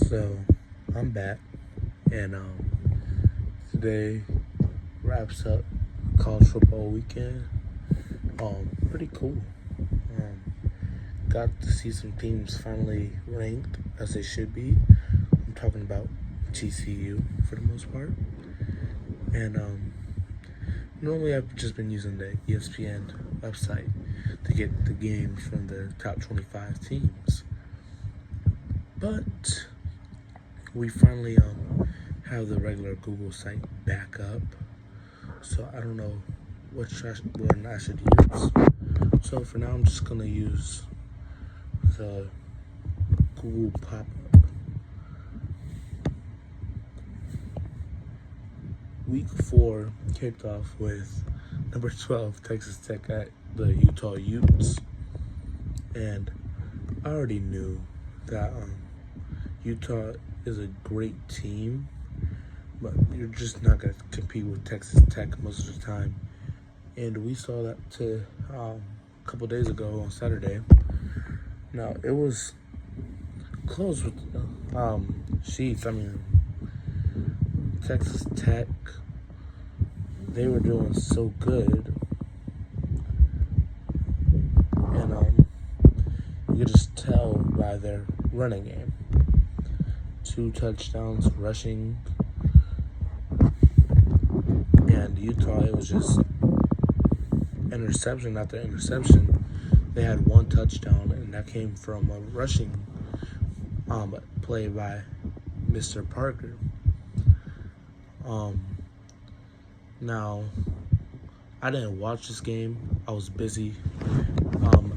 So I'm back, and today wraps up college football weekend. Pretty cool. Um, got to see some teams finally ranked as they should be. I'm talking about TCU for the most part, and normally I've just been using the ESPN website to get the games from the top 25 teams, but we finally have the regular Google site back up. So I don't know which one I should use. So for now, I'm just gonna use the Google pop-up. Week 4 kicked off with number 12 Texas Tech at the Utah Utes, and I already knew that Utah is a great team, but you're just not going to compete with Texas Tech most of the time. And we saw that a couple days ago on Saturday. Now, it was close with Sheets. I mean, Texas Tech, they were doing so good. And you could just tell by their running game. 2 touchdowns rushing. And Utah, it was just interception after interception. They had 1 touchdown, and that came from a rushing play by Mr. Parker. Now, I didn't watch this game. I was busy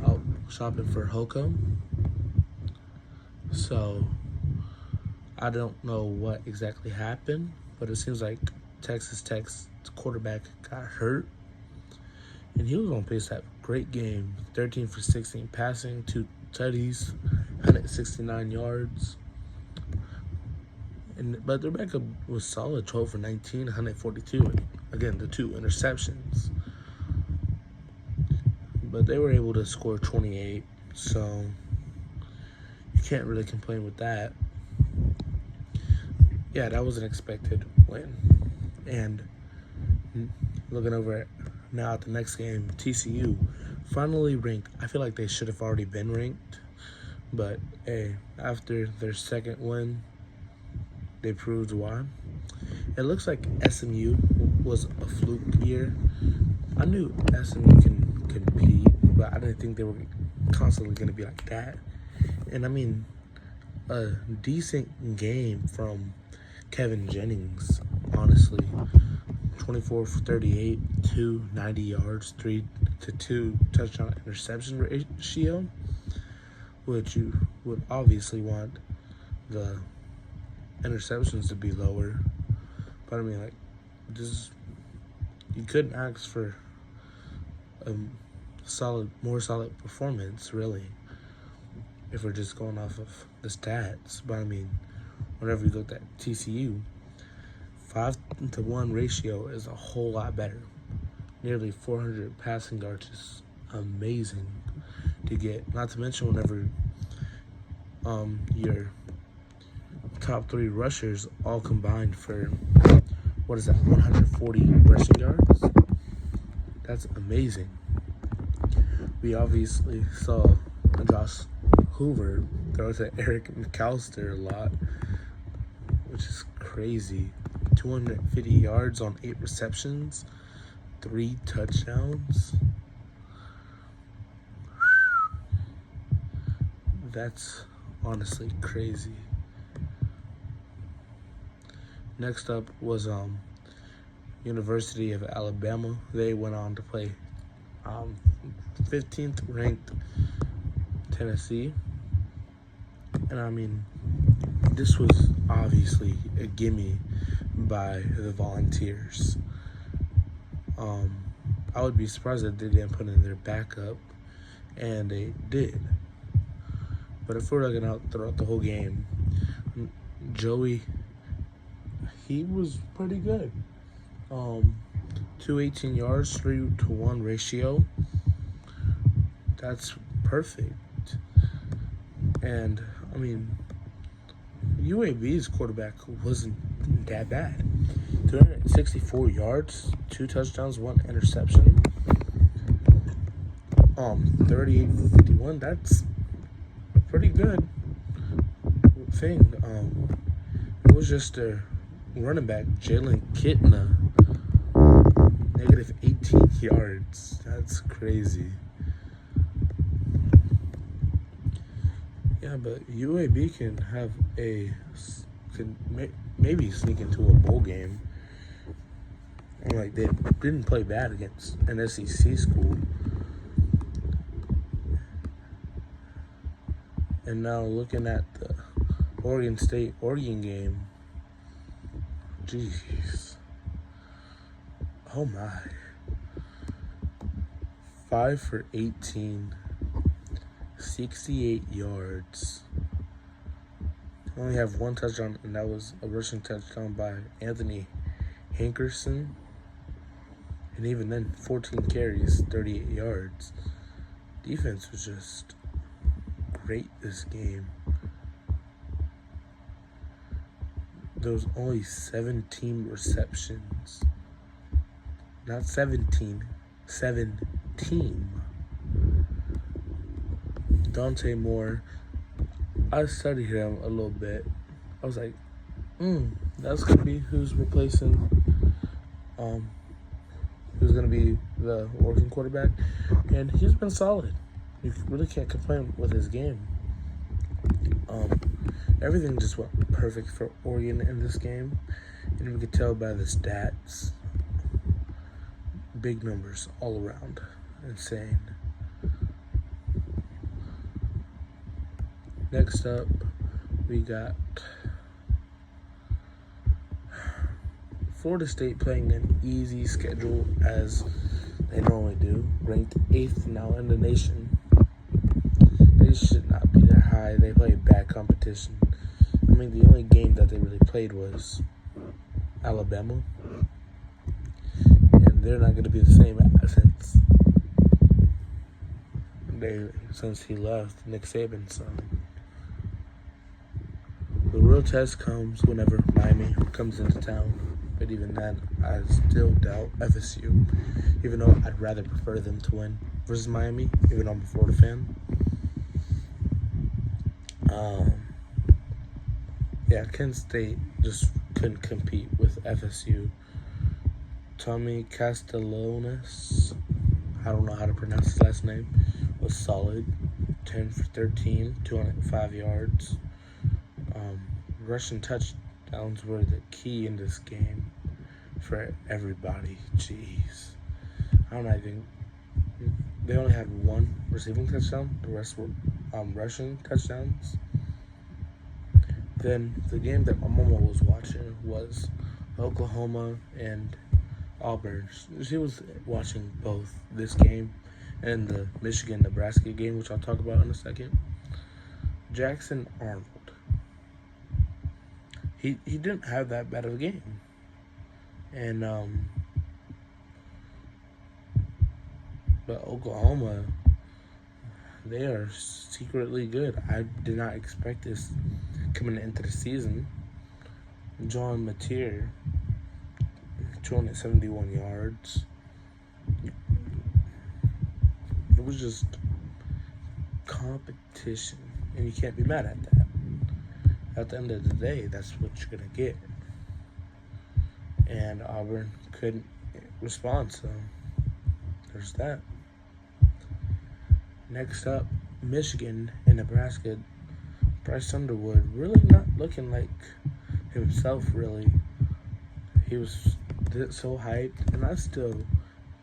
out shopping for Hoka. So I don't know what exactly happened, but it seems like Texas Tech's quarterback got hurt, and he was on pace to have a great game. 13 for 16 passing, 2 tutties, 169 yards. But their backup was solid, 12 for 19, 142. Again, the 2 interceptions. But they were able to score 28, so you can't really complain with that. Yeah, that was an expected win. And looking over at now at the next game, TCU finally ranked. I feel like they should have already been ranked, but hey, after their second win, they proved why. It looks like SMU was a fluke year. I knew SMU can compete, but I didn't think they were constantly going to be like that. And I mean, a decent game from Kevin Jennings, honestly. 24 for 38, 290 yards, 3-2 touchdown interception ratio, which you would obviously want the interceptions to be lower. But I mean, like, this, you couldn't ask for a more solid performance, really, if we're just going off of the stats. But I mean, whenever you looked at TCU, 5-to-1 ratio is a whole lot better. Nearly 400 passing yards is amazing to get. Not to mention whenever your top 3 rushers all combined for, 140 rushing yards? That's amazing. We obviously saw Josh Hoover throw to Eric McAllister a lot, which is crazy. 250 yards on 8 receptions, 3 touchdowns. That's honestly crazy. Next up was University of Alabama. They went on to play 15th ranked Tennessee. And I mean, this was obviously a gimme by the Volunteers. I would be surprised that they didn't put in their backup, and they did. But if we're looking out throughout the whole game, Joey, he was pretty good. 218 yards, 3-to-1 ratio. That's perfect. And I mean, UAB's quarterback wasn't that bad. 364 yards, 2 touchdowns, 1 interception. 38 for 51. That's a pretty good thing. It was just a running back, Jalen Kitna, negative 18 yards. That's crazy. Yeah, but UAB can maybe sneak into a bowl game. And like, they didn't play bad against an SEC school. And now looking at the Oregon State-Oregon game, jeez. Oh my. 5 for 18, 68 yards. Only have 1 touchdown, and that was a rushing touchdown by Anthony Hankerson. And even then, 14 carries, 38 yards. Defense was just great this game. There was only 17 receptions. Not 17, 17. Dante Moore, I studied him a little bit. I was like, that's going to be who's replacing, who's going to be the Oregon quarterback. And he's been solid. You really can't complain with his game. Everything just went perfect for Oregon in this game. And we could tell by the stats. Big numbers all around. Insane. Next up, we got Florida State playing an easy schedule as they normally do. Ranked 8th now in the nation. They should not be that high. They play bad competition. I mean, the only game that they really played was Alabama. And they're not going to be the same since he left, Nick Saban. So the real test comes whenever Miami comes into town. But even then, I still doubt FSU, even though I'd rather prefer them to win versus Miami, even though I'm a Florida fan. Kent State just couldn't compete with FSU. Tommy Castellanos, I don't know how to pronounce his last name, was solid. 10 for 13, 205 yards. Rushing touchdowns were the key in this game for everybody. Jeez. They only had 1 receiving touchdown. The rest were rushing touchdowns. Then the game that my mama was watching was Oklahoma and Auburn. She was watching both this game and the Michigan-Nebraska game, which I'll talk about in a second. Jackson Arnold. He didn't have that bad of a game. And but Oklahoma, they are secretly good. I did not expect this coming into the season. John Mateer, 271 yards. It was just competition, and you can't be mad at that. At the end of the day, that's what you're going to get. And Auburn couldn't respond, so there's that. Next up, Michigan and Nebraska. Bryce Underwood really not looking like himself, really. He was so hyped, and I still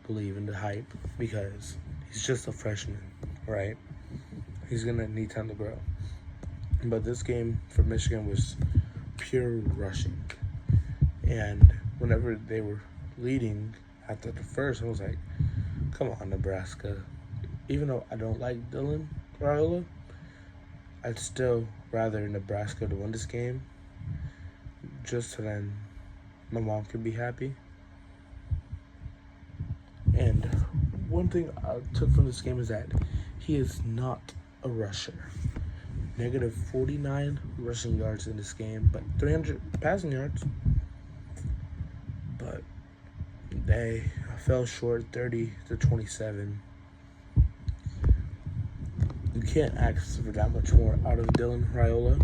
believe in the hype because he's just a freshman, right? He's going to need time to grow. But this game for Michigan was pure rushing. And whenever they were leading after the first, I was like, come on, Nebraska. Even though I don't like Dylan Raiola, I'd still rather Nebraska to win this game just so then my mom could be happy. And one thing I took from this game is that he is not a rusher. negative 49 rushing yards in this game, but 300 passing yards. But they fell short 30-27. You can't ask for that much more out of Dylan Raiola.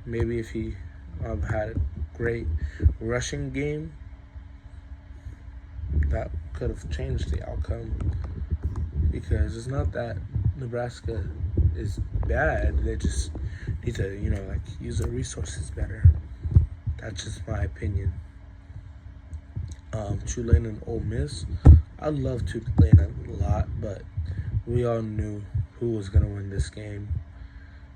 Maybe if he had a great rushing game, that could have changed the outcome. Because it's not that Nebraska is bad. They just need to, use their resources better. That's just my opinion. Tulane and Ole Miss. I love Tulane a lot, but we all knew who was going to win this game.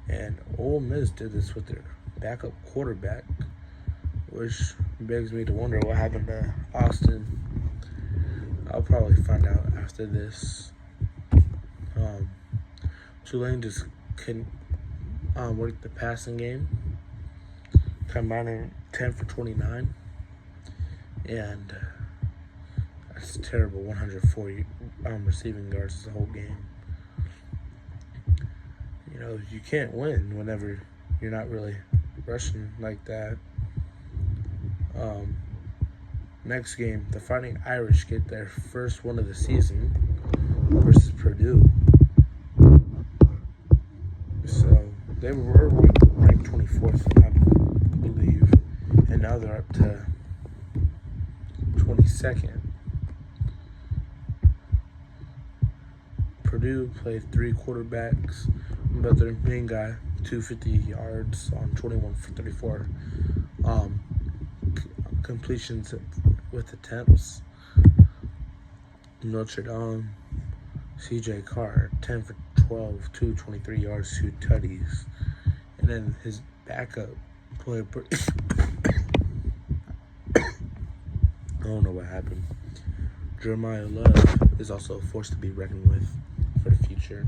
And Ole Miss did this with their backup quarterback, which begs me to wonder what happened to Austin. I'll probably find out after this. Tulane just couldn't work the passing game, combining 10 for 29, and that's terrible. 140 receiving yards the whole game. You can't win whenever you're not really rushing like that. Next game, the Fighting Irish get their first win of the season versus Purdue. So they were ranked 24th, I believe, and now they're up to 22nd. Purdue played 3 quarterbacks, but their main guy, 250 yards on 21 for 34 completions with attempts. Notre Dame, CJ Carr, 10 for 12, 223 yards, 2 tutties. And then his backup played I don't know what happened. Jeremiah Love is also a force to be reckoned with for the future.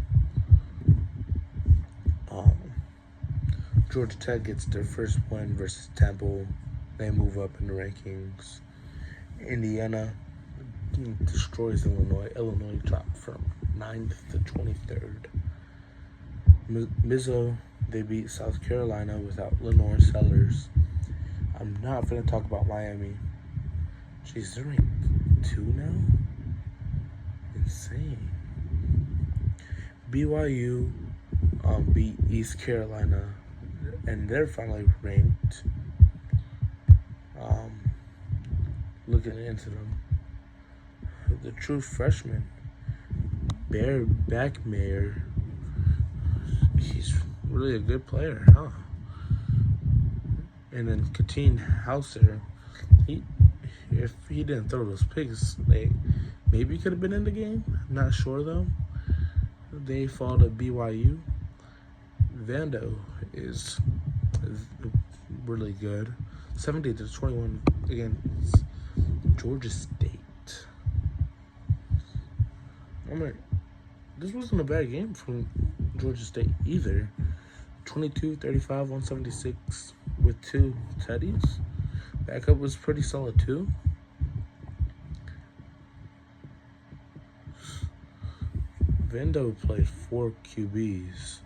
Georgia Tech gets their first win versus Temple. They move up in the rankings. Indiana destroys Illinois. Illinois dropped from 9th to 23rd. Mizzo, they beat South Carolina without Lenore Sellers. I'm not going to talk about Miami. Jeez, they're ranked 2 now? Insane. BYU beat East Carolina, and they're finally ranked. Looking into them, the true freshman, Bear Backmeyer, he's really a good player, huh? And then Katine Hauser, if he didn't throw those picks, maybe could have been in the game. I'm not sure though. They fall to BYU. Vando is really good. 70-21 against Georgia State. This wasn't a bad game from Georgia State either. 22-35, 176 with 2 tutties. Backup was pretty solid too. Vando played 4 QBs.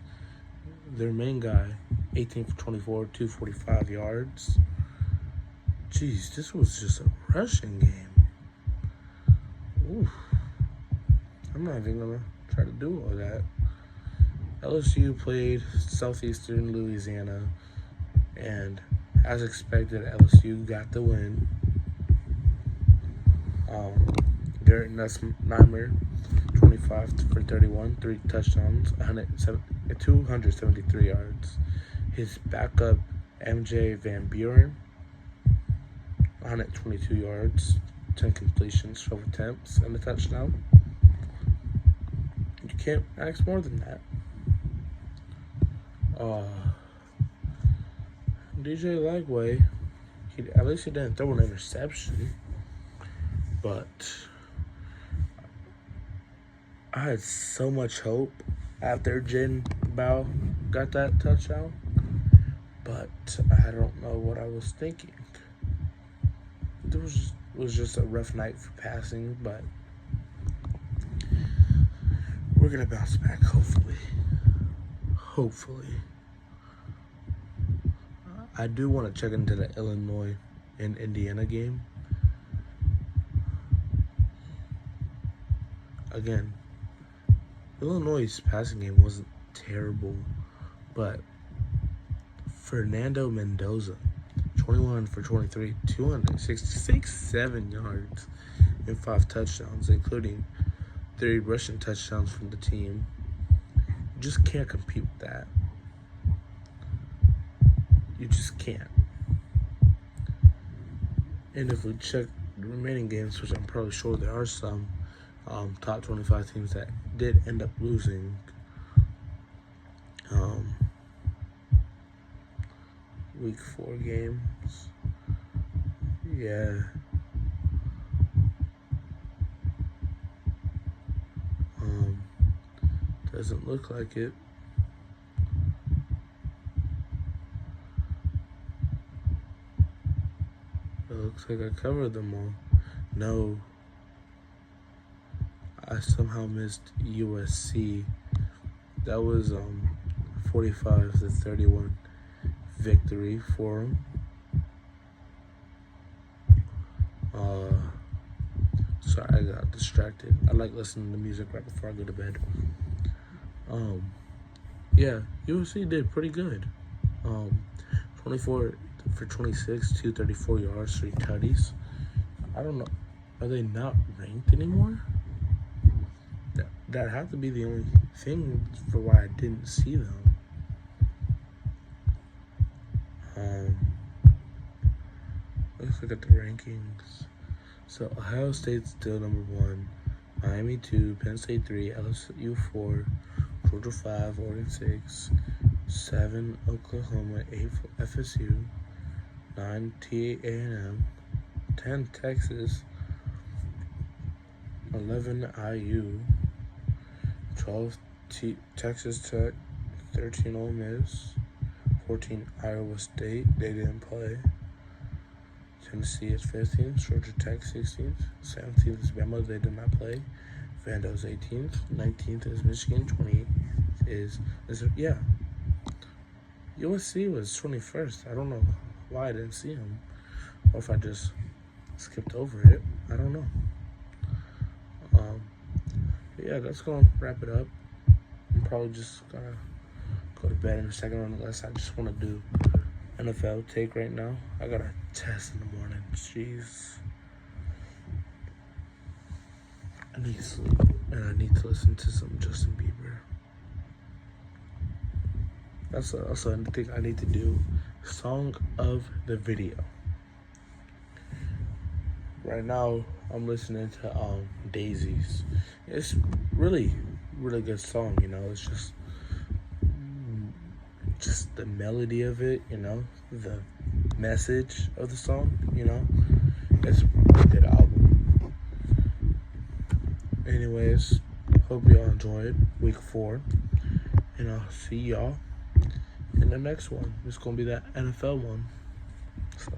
Their main guy, 18 for 24, 245 yards. Jeez, this was just a rushing game. Oof. I'm not even going to try to do all that. LSU played Southeastern Louisiana, and as expected, LSU got the win. Garrett Nussmeier, 25 for 31, 3 touchdowns, 273 yards. His backup, MJ Van Buren, 122 yards, 10 completions, 12 attempts, and a touchdown. You can't ask more than that. DJ Lagway, at least he didn't throw an interception, but I had so much hope after Jin Bao got that touchdown, but I don't know what I was thinking. It was just a rough night for passing, but we're going to bounce back, hopefully. Hopefully. I do want to check into the Illinois and Indiana game. Again, Illinois' passing game wasn't terrible, but Fernando Mendoza, 21 for 23, 267 yards and 5 touchdowns, including 3 rushing touchdowns from the team. You just can't compete with that. You just can't. And if we check the remaining games, which I'm probably sure there are some top 25 teams that did end up losing, week 4 games. Yeah. Doesn't look like it. It looks like I covered them all. No. I somehow missed USC. That was 45-31 victory for them. Sorry, I got distracted. I like listening to music right before I go to bed. Yeah, USC did pretty good. 24 for 26, 234 yards, 3 tutties. I don't know. Are they not ranked anymore? That had to be the only thing for why I didn't see them. Let's look at the rankings. So Ohio State's still number 1, Miami 2, Penn State 3, LSU 4, Georgia 5, Oregon 6, 7 Oklahoma, 8 FSU, 9 A&M, 10 Texas, 11 IU, 12 Texas Tech, 13 Ole Miss, 14 Iowa State, they didn't play. Tennessee is 15th, Georgia Tech 16th, 17th is Bama, they did not play. Vanderbilt's 18th, 19th is Michigan, 28th is yeah. USC was 21st. I don't know why I didn't see him, or if I just skipped over it. I don't know. Yeah, that's gonna wrap it up. I'm probably just gonna go to bed in a second, unless I just want to do NFL take right now. I got a test in the morning. Jeez. I need to sleep, and I need to listen to some Justin Bieber. That's also another thing I need to do. Song of the video. Right now, I'm listening to Daisies. It's really, really good song. You know, it's just the melody of it. You know, the message of the song. You know, it's a really good album. Anyways, hope y'all enjoyed week 4, and I'll see y'all in the next one. It's gonna be that NFL one. So.